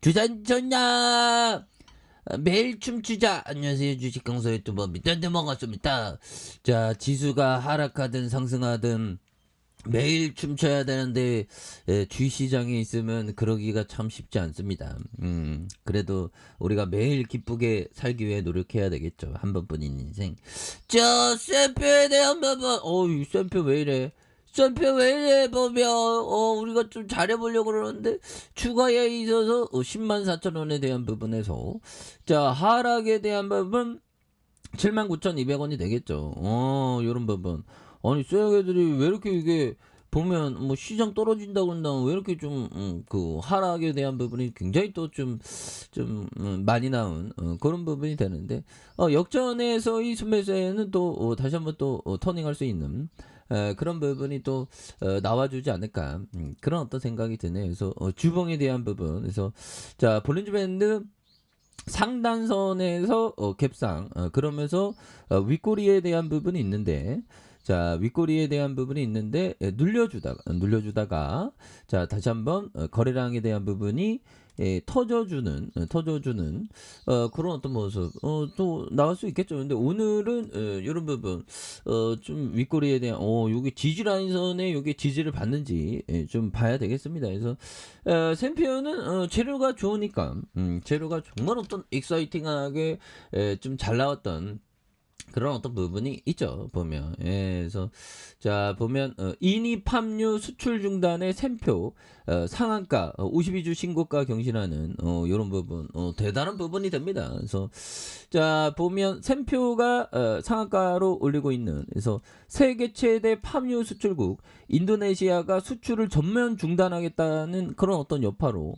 주산전야 매일 춤추자. 안녕하세요, 주식강사 유튜버 밑단데 먹었습니다. 자, 지수가 하락하든 상승하든 매일 춤춰야 되는데 주시장에 있으면 그러기가 참 쉽지 않습니다. 그래도 우리가 매일 기쁘게 살기 위해 노력해야 되겠죠. 한 번뿐인 인생. 자, 쌤표에 대한 부분. 이 쌤표 왜 이래? 쌤표 왜 이래? 보면 우리가 좀 잘해보려고 그러는데 추가에 있어서 104,000원에 대한 부분에서 자, 하락에 대한 부분 79,200원이 되겠죠. 요런 부분. 아니, 쇠약애들이 왜 이렇게 이게 보면 뭐 시장 떨어진다고 한다면 왜 이렇게 좀 그 하락에 대한 부분이 굉장히 또 좀 많이 나온 그런 부분이 되는데 역전에서 이 순매수에는 또 다시 한번 또 터닝할 수 있는 그런 부분이 또 나와주지 않을까 그런 어떤 생각이 드네요. 그래서 주봉에 대한 부분. 그래서 자, 볼린저 밴드 상단선에서 갭상 그러면서 윗꼬리에 대한 부분이 있는데 자, 윗꼬리에 대한 부분이 있는데 눌려주다가 자, 다시 한번 거래량에 대한 부분이 터져주는 그런 어떤 모습 또 나올 수 있겠죠. 근데 오늘은 이런 부분 좀 윗꼬리에 대한 여기 지지라인선에 여기 지지를 받는지 좀 봐야 되겠습니다. 그래서 샘피어는 재료가 좋으니까 재료가 정말 어떤 익사이팅하게 좀 잘 나왔던 그런 어떤 부분이 있죠. 보면 그래서 자, 보면 인이팜유 수출 중단의 샘표 상한가 52주 신고가 경신하는 이런 부분 대단한 부분이 됩니다. 그래서 자, 보면 샘표가 상한가로 올리고 있는, 그래서 세계 최대 팜유 수출국 인도네시아가 수출을 전면 중단하겠다는 그런 어떤 여파로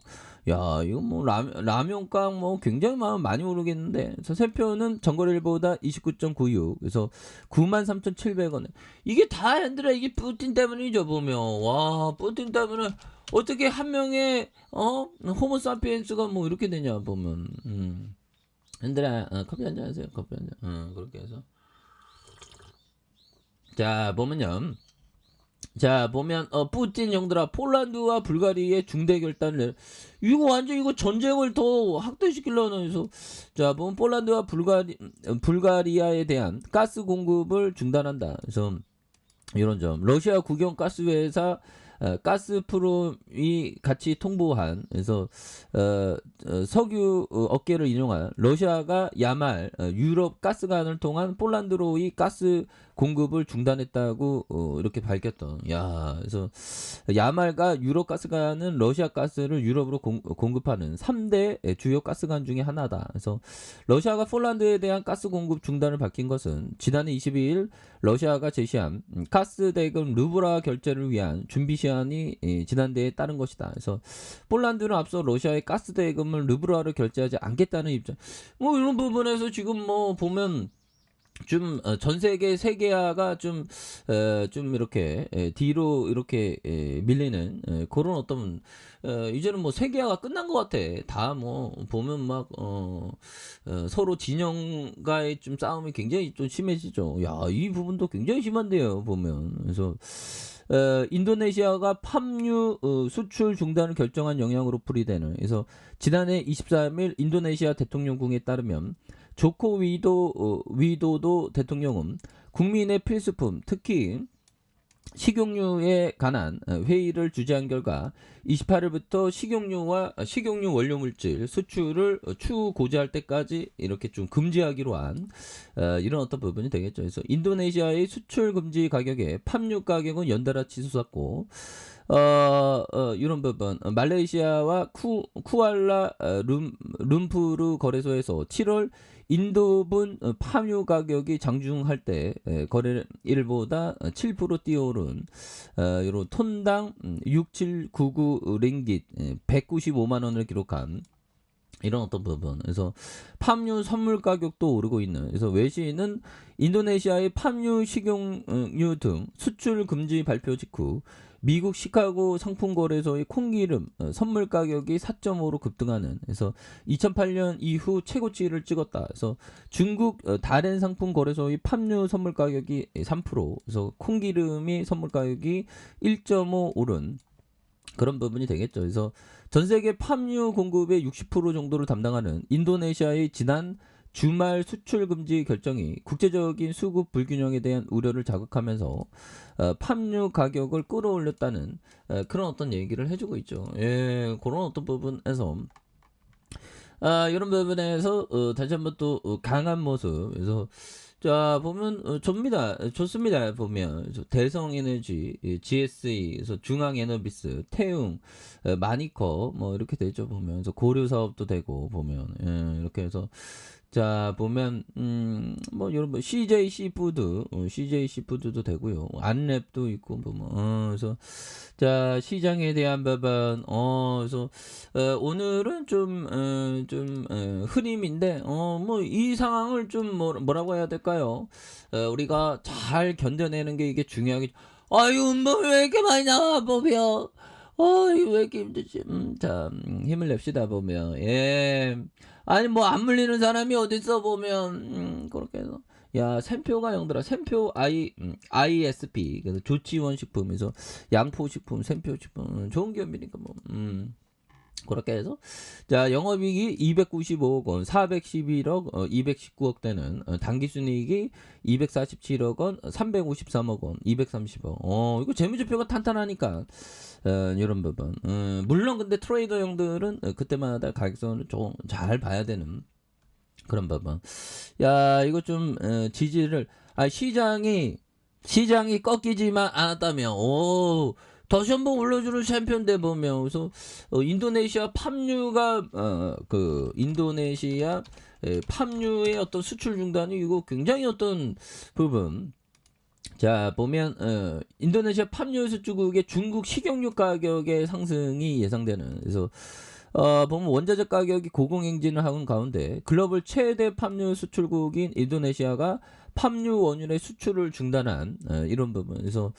야, 이거 뭐 라면값 뭐 굉장히 많이 오르겠는데. 그래서 샘표는 전거래일보다 29.96, 그래서 93,700원에 이게 다 핸들아 이게 푸틴 때문이죠. 보면 와, 푸틴 때문에 어떻게 한 명의 호모사피엔스가 뭐 이렇게 되냐 보면 핸들아 커피 한잔 하세요. 커피 한잔 그렇게 해서 자, 보면요. 자, 보면 푸틴 형들아 폴란드와 불가리아의 중대 결단을 이거 완전 이거 전쟁을 더 확대시키려는 해서 자, 보면 폴란드와 불가리아에 대한 가스 공급을 중단한다. 그래서 이런 점, 러시아 국영 가스회사 가스프롬이 같이 통보한, 그래서 석유 업계를 인용한 러시아가 야말 유럽 가스관을 통한 폴란드로의 가스 공급을 중단했다고 이렇게 밝혔던. 야, 그래서 야말과 유럽 가스관은 러시아 가스를 유럽으로 공급하는 3대 주요 가스관 중에 하나다. 그래서 러시아가 폴란드에 대한 가스 공급 중단을 밝힌 것은 지난해 22일 러시아가 제시한 가스 대금 루브라 결제를 위한 준비 시한이 지난대에 따른 것이다. 그래서 폴란드는 앞서 러시아의 가스 대금을 루브라로 결제하지 않겠다는 입장. 뭐 이런 부분에서 지금 뭐 보면 좀 전 세계 세계화가 좀 이렇게 뒤로 이렇게 밀리는 그런 어떤 이제는 뭐 세계화가 끝난 것 같아. 다 뭐 보면 막 서로 진영과의 좀 싸움이 굉장히 좀 심해지죠. 야, 이 부분도 굉장히 심한데요. 보면. 그래서 인도네시아가 팜유 수출 중단을 결정한 영향으로 풀이되는, 그래서 지난해 23일 인도네시아 대통령궁에 따르면 조코 위도도 대통령은 국민의 필수품, 특히 식용유에 관한 회의를 주재한 결과 28일부터 식용유 원료 물질 수출을 추후 고지할 때까지 이렇게 좀 금지하기로 한 이런 어떤 부분이 되겠죠. 그래서 인도네시아의 수출 금지 가격에 팜유 가격은 연달아 치솟았고 이런 부분 말레이시아와 쿠알라 룸푸르 거래소에서 7월 인도분 팜유 가격이 장중할 때 거래일보다 7% 뛰어오른 이런 톤당 6799 링깃 195만 원을 기록한 이런 어떤 부분. 그래서 팜유 선물 가격도 오르고 있는. 그래서 외신은 인도네시아의 팜유, 식용유 등 수출 금지 발표 직후 미국 시카고 상품거래소의 콩기름 선물 가격이 4.5로 급등하는, 그래서 2008년 이후 최고치를 찍었다. 그래서 중국 다른 상품거래소의 팜유 선물 가격이 3%, 그래서 콩기름이 선물 가격이 1.5 오른 그런 부분이 되겠죠. 그래서 전 세계 팜유 공급의 60% 정도를 담당하는 인도네시아의 지난 주말 수출 금지 결정이 국제적인 수급 불균형에 대한 우려를 자극하면서 팜유 가격을 끌어올렸다는 그런 어떤 얘기를 해주고 있죠. 예, 그런 어떤 부분에서 이런 부분에서 다시 한번 또 강한 모습. 그래서 자 보면 좋습니다. 보면 대성에너지, GSE, 그래서 중앙에너비스, 태웅, 마니커 뭐 이렇게 되죠. 보면 그래서 고려 사업도 되고 보면 이렇게 해서 자 보면 뭐 이런 뭐 CJ 시푸드, CJ 시푸드도 되고요. 안랩도 있고 보면 그래서 자 시장에 대한 부분 그래서 오늘은 좀 흐림인데 뭐 이 상황을 좀 뭐라고 해야 될까요? 우리가 잘 견뎌내는 게 이게 중요하게. 아유 뭐 왜 이렇게 많이 나와 보면 이거 왜 이렇게 힘들지? 자 힘을 냅시다 보면 예. 아니 뭐 안 물리는 사람이 어딨어 보면 그렇게 해서 야 샘표가 형들아 샘표 ISP 그래서 조치원 식품에서 양포식품 샘표식품 좋은 기업이니까 뭐 그렇게 해서 자 영업이익이 295억 원, 411억, 219억 되는 당기순이익이 247억 원, 353억 원, 230억. 이거 재무제표가 탄탄하니까 이런 부분. 물론 근데 트레이더 형들은 그때마다 가격선을 좀 잘 봐야 되는 그런 부분. 야 이거 좀 지지를 시장이 꺾이지만 않았다면 다시 한번 올려주는 챔피언대 보면 그래서 인도네시아 팜유가 그 인도네시아 팜유의 어떤 수출 중단이 이거 굉장히 어떤 부분. 자 보면 인도네시아 팜유 수출국의 중국 식용유 가격의 상승이 예상되는 그래서 보면 원자재 가격이 고공행진을 하는 가운데 글로벌 최대 팜유 수출국인 인도네시아가 팜유 원유의 수출을 중단한 이런 부분. 그래서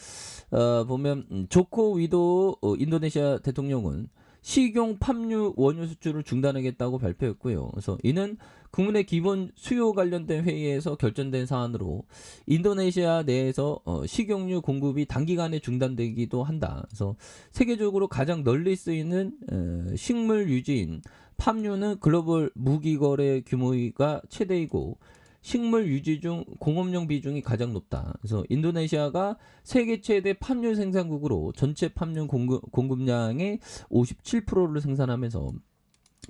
보면 조코 위도 인도네시아 대통령은 식용 팜유 원유 수출을 중단하겠다고 발표했고요. 그래서 이는 국민의 기본 수요 관련된 회의에서 결정된 사안으로 인도네시아 내에서 식용유 공급이 단기간에 중단되기도 한다. 그래서 세계적으로 가장 널리 쓰이는 식물 유지인 팜유는 글로벌 무기 거래 규모가 최대이고 식물 유지 중 공업용 비중이 가장 높다. 그래서 인도네시아가 세계 최대 팜유 생산국으로 전체 팜유 공급량의 57%를 생산하면서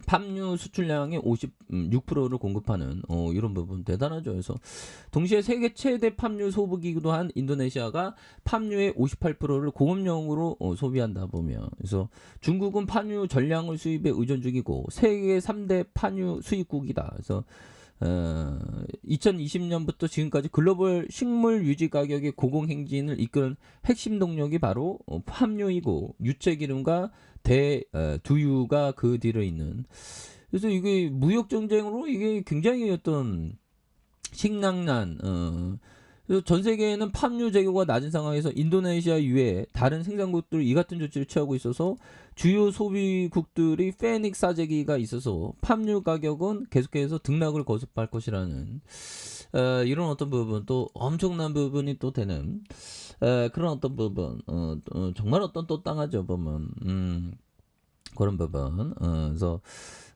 팜유 수출량의 56%를 공급하는 이런 부분 대단하죠. 그래서 동시에 세계 최대 팜유 소비기기도 한 인도네시아가 팜유의 58%를 공업용으로 소비한다 보면 그래서 중국은 팜유 전량을 수입에 의존 중이고 세계 3대 팜유 수입국이다. 그래서 2020년부터 지금까지 글로벌 식물 유지 가격의 고공행진을 이끄는 핵심 동력이 바로 팜유이고 유채기름과 두유가 그 뒤를 잇는. 그래서 이게 무역 전쟁으로 이게 굉장히 어떤 식량난 그래서 전 세계에는 팜유 재고가 낮은 상황에서 인도네시아 이외에 다른 생산국들이 이 같은 조치를 취하고 있어서 주요 소비국들이 페닉 사재기가 있어서 팜유 가격은 계속해서 등락을 거듭할 것이라는 이런 어떤 부분 또 엄청난 부분이 또 되는 그런 어떤 부분 정말 어떤 또 땅하죠 보면 그런 부분 그래서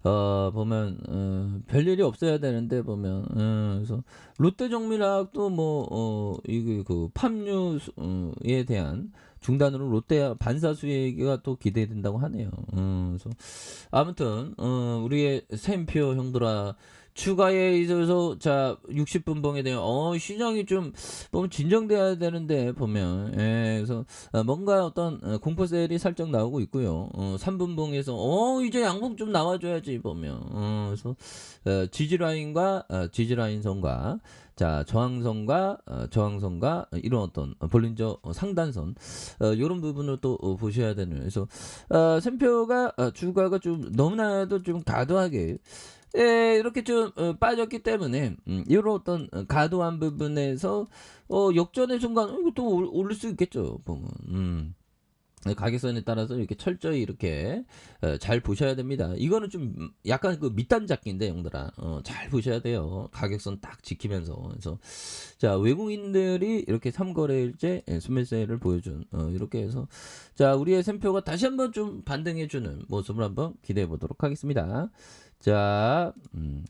보면 별일이 없어야 되는데 보면 그래서 롯데정밀화학도 뭐 이게 그 팜유에 대한 중단으로 롯데 반사수혜가 또 기대된다고 하네요. 그래서 아무튼 우리의 샘표 형들아 추가에 있어서 자 60분 봉에 대한 시장이 좀 보면 진정돼야 되는데 보면 그래서 뭔가 어떤 공포셀이 살짝 나오고 있고요. 3분 봉에서 이제 양봉 좀 나와줘야지 보면 그래서 지지라인과 지지라인선과 자 저항선과 이런 어떤 볼린저 상단선 이런 부분을 또 보셔야 되는 그래서 샘표가 주가가 좀 너무나도 좀 과도하게 이렇게 좀 빠졌기 때문에 이런 어떤 과도한 부분에서 역전의 순간 이거 또 오를 수 있겠죠 보면 가격선에 따라서 이렇게 철저히 이렇게 잘 보셔야 됩니다. 이거는 좀 약간 그 밑단 잡기인데 형들아, 잘 보셔야 돼요. 가격선 딱 지키면서. 그래서 자, 외국인들이 이렇게 3거래일째 순매수를 보여준 이렇게 해서 자, 우리의 샘표가 다시 한번 좀 반등해주는 모습을 한번 기대해 보도록 하겠습니다. 자,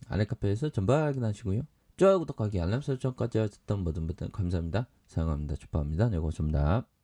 아내카페에서 전방 확인하시고요. 좋아요, 구독하기, 알람 설정까지 하셨던 모든 분들 감사합니다. 사랑합니다. 축하합니다. 네, 고맙습니다.